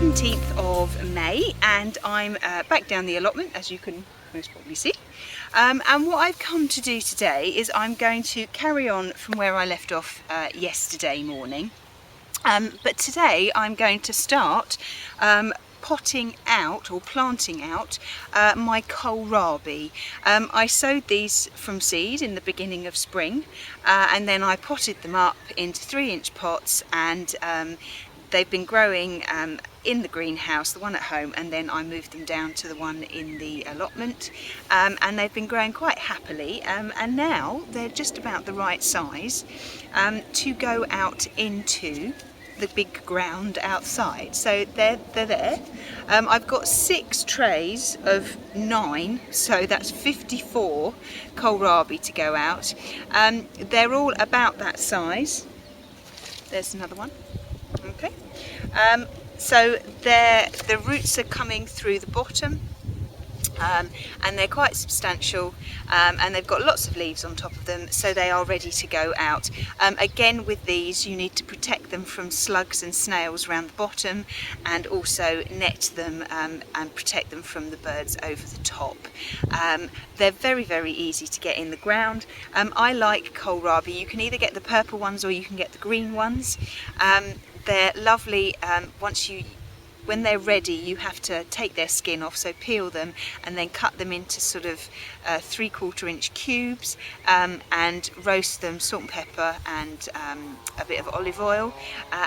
17th of May and I'm back down the allotment, as you can most probably see. And what I've come to do today is I'm going to carry on from where I left off yesterday morning. But today I'm going to start potting out or planting out my Kohl Rabi. I sowed these from seed in the beginning of spring and then I potted them up into 3-inch pots, and they've been growing in the greenhouse, the one at home, and then I moved them down to the one in the allotment, and they've been growing quite happily, and now they're just about the right size to go out into the big ground outside. So they're there. I've got 6 trays of 9, so that's 54 Kohl Rabi to go out. They're all about that size. There's another one. Okay. So the roots are coming through the bottom, and they're quite substantial, and they've got lots of leaves on top of them, so they are ready to go out. Again, with these you need to protect them from slugs and snails around the bottom, and also net them and protect them from the birds over the top. They're very, very easy to get in the ground. I like Kohl Rabi. You can either get the purple ones or you can get the green ones. They're lovely. When they're ready, you have to take their skin off, so peel them and then cut them into sort of 3/4-inch cubes, and roast them, salt and pepper and a bit of olive oil,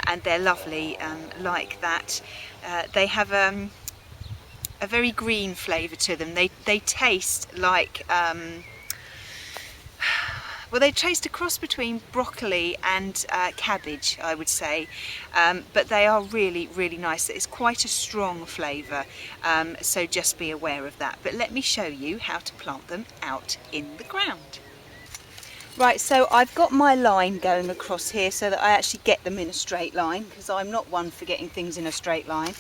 and they're lovely like that. They have a very green flavour to them. They taste like well, they taste a cross between broccoli and cabbage, I would say, but they are really, really nice. It's quite a strong flavour, so just be aware of that. But let me show you how to plant them out in the ground. Right, so I've got my line going across here so that I actually get them in a straight line, because I'm not one for getting things in a straight line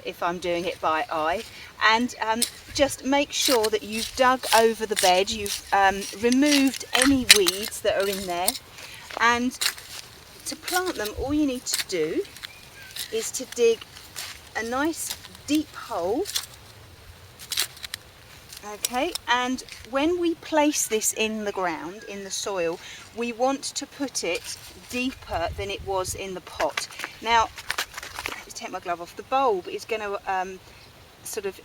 if I'm doing it by eye. And just make sure that you've dug over the bed, you've removed any weeds that are in there, and to plant them all you need to do is to dig a nice deep hole. Okay, and when we place this in the ground, in the soil, we want to put it deeper than it was in the pot. Now, let me take my glove off. The bulb is going to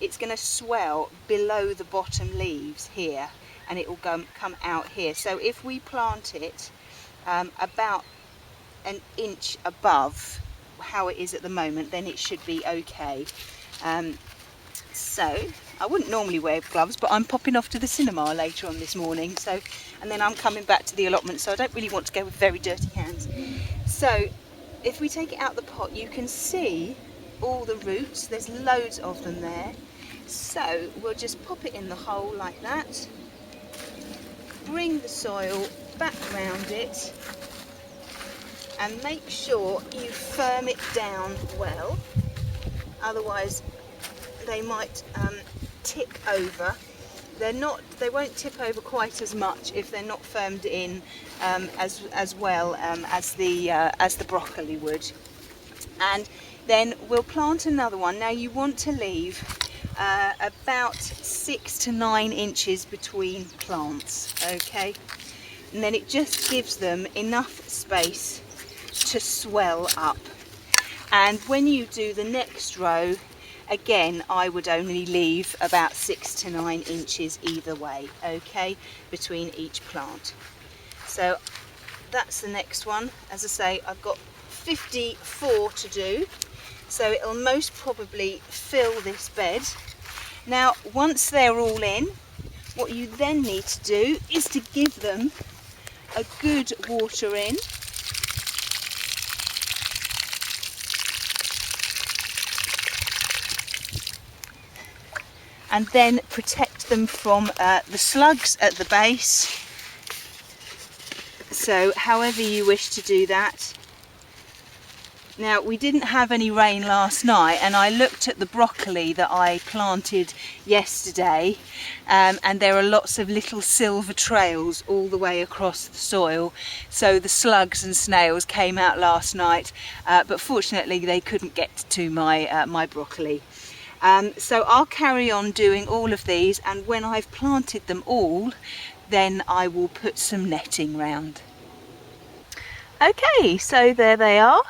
it's going to swell below the bottom leaves here, and it will come out here. So if we plant it about an inch above how it is at the moment, then it should be okay. So I wouldn't normally wear gloves, but I'm popping off to the cinema later on this morning, so, and then I'm coming back to the allotment, so I don't really want to go with very dirty hands. So if we take it out of the pot, you can see all the roots. There's loads of them there. So we'll just pop it in the hole like that, bring the soil back around it, and make sure you firm it down well, otherwise they might tip over. They won't tip over quite as much if they're not firmed in as well as the broccoli would. And then we'll plant another one. Now you want to leave about 6 to 9 inches between plants, okay? And then it just gives them enough space to swell up. And when you do the next row, again, I would only leave about 6 to 9 inches either way, okay, between each plant. So that's the next one. As I say, I've got 54 to do, so it'll most probably fill this bed. Now, once they're all in, what you then need to do is to give them a good water in. And then protect them from the slugs at the base. So however you wish to do that, Now, we didn't have any rain last night, and I looked at the broccoli that I planted yesterday, and there are lots of little silver trails all the way across the soil. So the slugs and snails came out last night, but fortunately they couldn't get to my broccoli. So I'll carry on doing all of these, and when I've planted them all, then I will put some netting round. Okay, so there they are.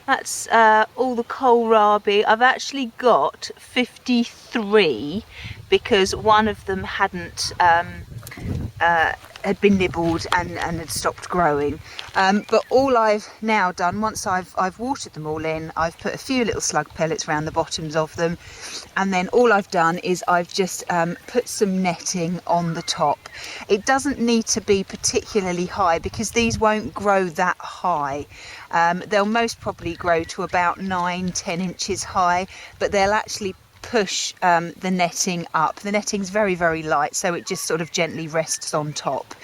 That's all the Kohl Rabi. I've actually got 53 because one of them hadn't had been nibbled and had stopped growing. But all I've now done, once I've watered them all in, I've put a few little slug pellets around the bottoms of them, and then all I've done is I've just put some netting on the top. It doesn't need to be particularly high because these won't grow that high. They'll most probably grow to about 9-10 inches high, but they'll actually push the netting up. The netting's very, very light, so it just sort of gently rests on top.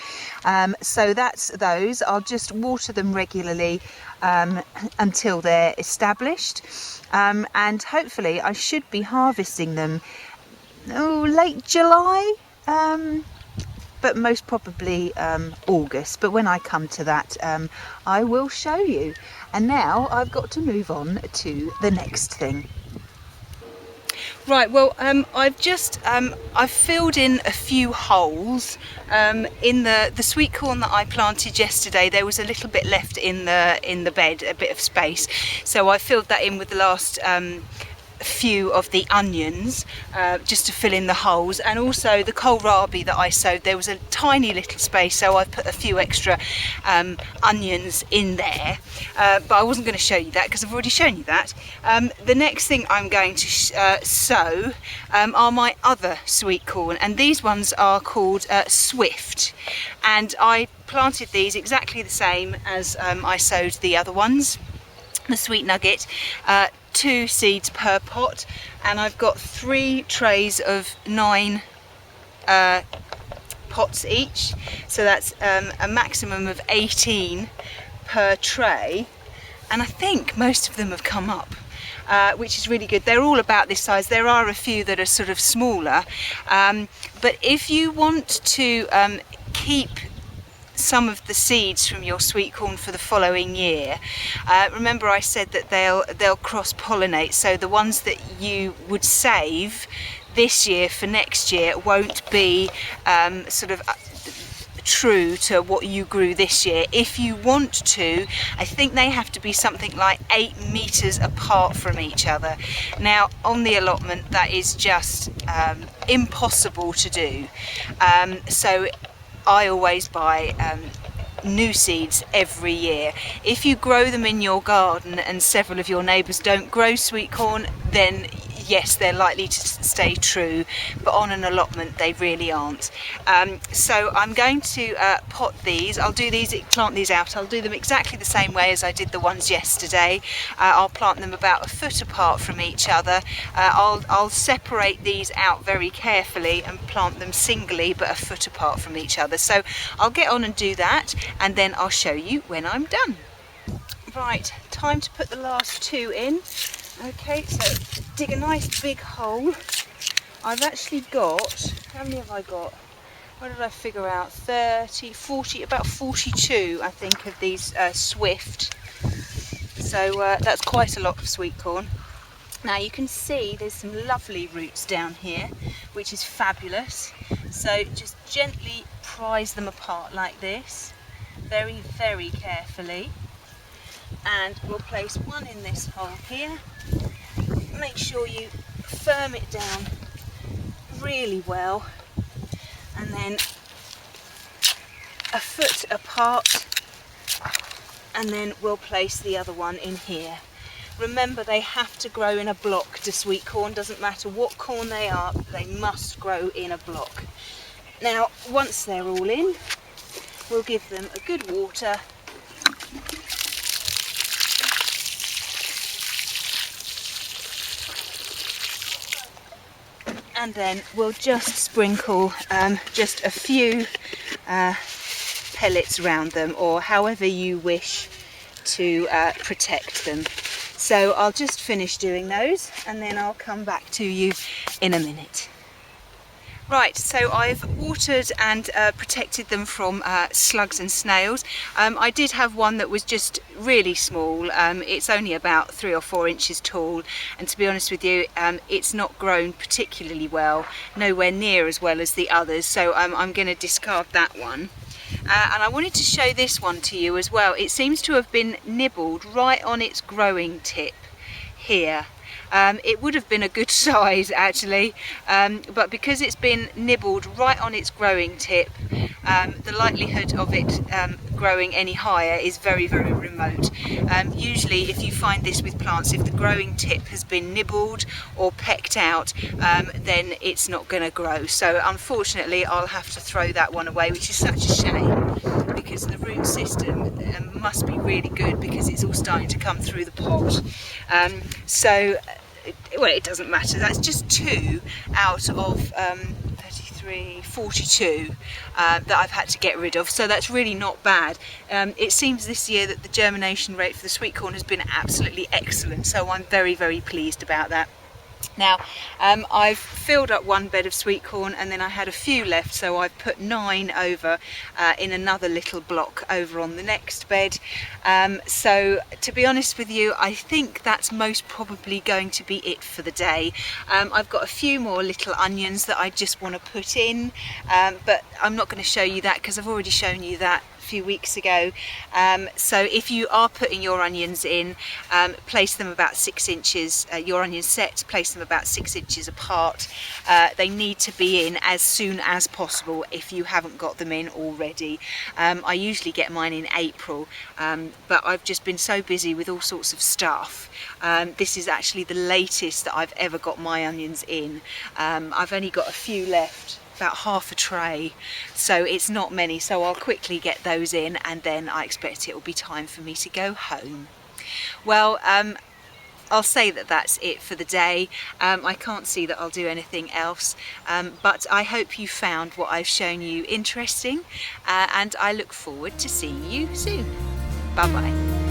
So that's those. I'll just water them regularly until they're established, and hopefully I should be harvesting them late July, but most probably August. But when I come to that, I will show you. And now I've got to move on to the next thing. Right, well, I've filled in a few holes. In the sweet corn that I planted yesterday, there was a little bit left in the bed, a bit of space. So I filled that in with the last few of the onions, just to fill in the holes, and also the Kohl Rabi that I sowed, there was a tiny little space, so I've put a few extra onions in there, but I wasn't going to show you that because I've already shown you that. The next thing I'm going to sow are my other sweet corn, and these ones are called Swift, and I planted these exactly the same as I sowed the other ones, the sweet nugget. 2 seeds per pot, and I've got 3 trays of 9 pots each, so that's a maximum of 18 per tray, and I think most of them have come up, which is really good. They're all about this size. There are a few that are sort of smaller, but if you want to keep some of the seeds from your sweet corn for the following year, remember I said that they'll cross-pollinate, so the ones that you would save this year for next year won't be sort of true to what you grew this year. If you want to, I think they have to be something like 8 meters apart from each other. Now on the allotment that is just impossible to do, so I always buy new seeds every year. If you grow them in your garden and several of your neighbours don't grow sweet corn, then yes, they're likely to stay true, but on an allotment they really aren't. So I'm going to pot these. I'll plant these out. I'll do them exactly the same way as I did the ones yesterday. I'll plant them about a foot apart from each other. I'll separate these out very carefully and plant them singly but a foot apart from each other. So I'll get on and do that, and then I'll show you when I'm done. Right, time to put the last 2 in. Okay, so dig a nice big hole. I've actually got, how many have I got? What did I figure out? 30, 40, about 42 I think of these Swift. So that's quite a lot of sweet corn. Now you can see there's some lovely roots down here, which is fabulous. So just gently prise them apart like this, very, very carefully. And we'll place one in this hole here. Make sure you firm it down really well, and then a foot apart, and then we'll place the other one in here. Remember, they have to grow in a block to sweet corn. Doesn't matter what corn they are, they must grow in a block. Now once they're all in, we'll give them a good water. And then we'll just sprinkle just a few pellets around them, or however you wish to protect them. So I'll just finish doing those and then I'll come back to you in a minute. Right, so I've watered and protected them from slugs and snails. I did have one that was just really small. It's only about 3 or 4 inches tall, and to be honest with you, it's not grown particularly well, nowhere near as well as the others, so I'm going to discard that one. And I wanted to show this one to you as well. It seems to have been nibbled right on its growing tip here. It would have been a good size actually, but because it's been nibbled right on its growing tip, the likelihood of it growing any higher is very, very remote. Usually if you find this with plants, if the growing tip has been nibbled or pecked out, then it's not going to grow. So unfortunately I'll have to throw that one away, which is such a shame, because the root system must be really good, because it's all starting to come through the pot. Well, it doesn't matter. That's just 2 out of 33, 42 that I've had to get rid of, so that's really not bad. It seems this year that the germination rate for the sweet corn has been absolutely excellent, so I'm very, very pleased about that. Now, I've filled up one bed of sweet corn and then I had a few left, so I've put 9 over in another little block over on the next bed. So to be honest with you, I think that's most probably going to be it for the day. I've got a few more little onions that I just want to put in, but I'm not going to show you that because I've already shown you that few weeks ago. So if you are putting your onions in, place them about 6 inches, your onion sets, place them about 6 inches apart. They need to be in as soon as possible if you haven't got them in already. I usually get mine in April, but I've just been so busy with all sorts of stuff. This is actually the latest that I've ever got my onions in. I've only got a few left, about half a tray, so it's not many, so I'll quickly get those in and then I expect it will be time for me to go home. Well, I'll say that that's it for the day. I can't see that I'll do anything else, but I hope you found what I've shown you interesting, and I look forward to seeing you soon. Bye bye.